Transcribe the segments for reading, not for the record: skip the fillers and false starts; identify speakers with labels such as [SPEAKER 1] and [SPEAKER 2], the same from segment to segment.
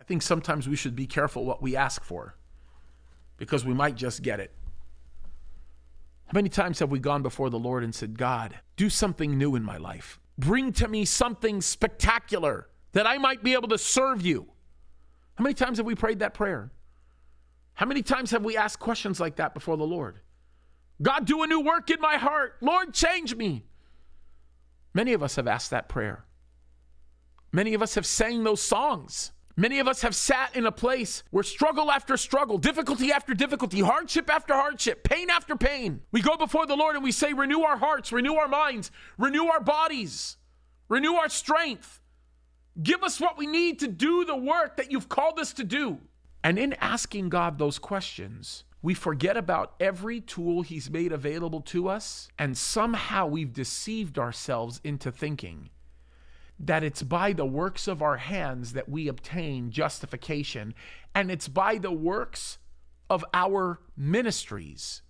[SPEAKER 1] I think sometimes we should be careful what we ask for, because we might just get it. How many times have we gone before the Lord and said, God, do something new in my life. Bring to me something spectacular that I might be able to serve you. How many times have we prayed that prayer? How many times have we asked questions like that before the Lord? God, do a new work in my heart. Lord, change me. Many of us have asked that prayer. Many of us have sang those songs. Many of us have sat in a place where struggle after struggle, difficulty after difficulty, hardship after hardship, pain after pain. We go before the Lord and we say, renew our hearts, renew our minds, renew our bodies, renew our strength. Give us what we need to do the work that you've called us to do. And in asking God those questions, we forget about every tool he's made available to us, and somehow we've deceived ourselves into thinking that it's by the works of our hands that we obtain justification, and it's by the works of our ministries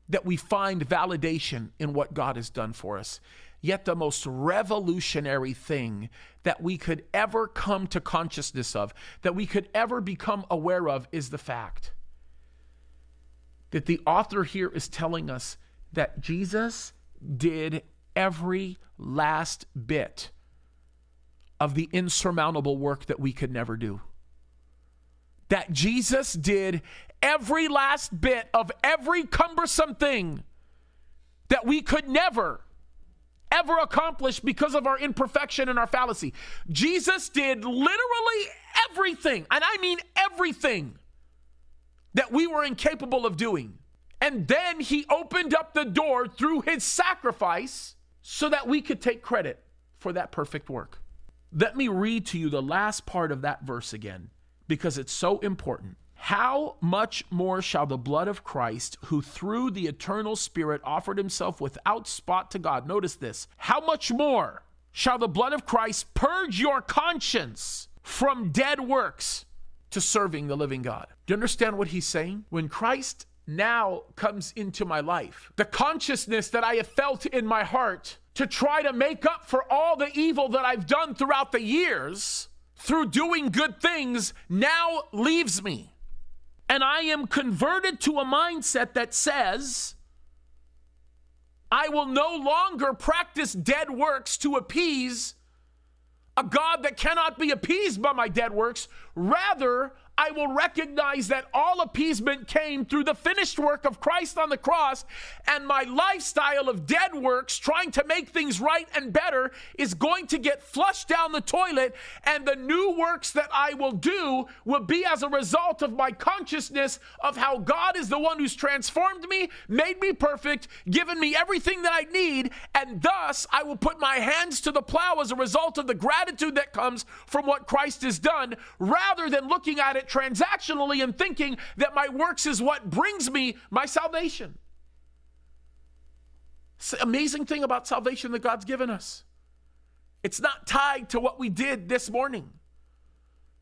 [SPEAKER 1] that we find validation in what God has done for us. Yet the most revolutionary thing that we could ever come to consciousness of, that we could ever become aware of, is the fact that the author here is telling us that Jesus did every last bit of the insurmountable work that we could never do. That Jesus did every last bit of every cumbersome thing that we could never, ever accomplish because of our imperfection and our fallacy. Jesus did literally everything, and I mean everything, that we were incapable of doing. And then he opened up the door through his sacrifice so that we could take credit for that perfect work. Let me read to you the last part of that verse again, because it's so important. How much more shall the blood of Christ, who through the eternal Spirit offered himself without spot to God, notice this, how much more shall the blood of Christ purge your conscience from dead works to serving the living God? Do you understand what he's saying? When Christ now comes into my life, the consciousness that I have felt in my heart to try to make up for all the evil that I've done throughout the years through doing good things now leaves me. And I am converted to a mindset that says, I will no longer practice dead works to appease a God that cannot be appeased by my dead works. Rather, I will recognize that all appeasement came through the finished work of Christ on the cross, and my lifestyle of dead works, trying to make things right and better, is going to get flushed down the toilet, and the new works that I will do will be as a result of my consciousness of how God is the one who's transformed me, made me perfect, given me everything that I need, and thus I will put my hands to the plow as a result of the gratitude that comes from what Christ has done, rather than looking at it transactionally and thinking that my works is what brings me my salvation. It's the amazing thing about salvation that God's given us. It's not tied to what we did this morning.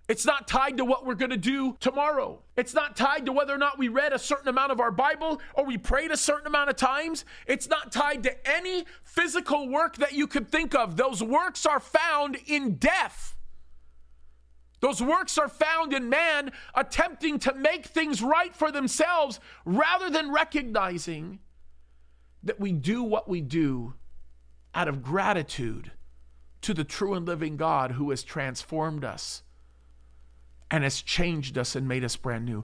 [SPEAKER 1] It's not tied to what we're going to do tomorrow. It's not tied to whether or not we read a certain amount of our Bible or we prayed a certain amount of times. It's not tied to any physical work that you could think of. Those works are found in death. Those works are found in man attempting to make things right for themselves, rather than recognizing that we do what we do out of gratitude to the true and living God who has transformed us and has changed us and made us brand new.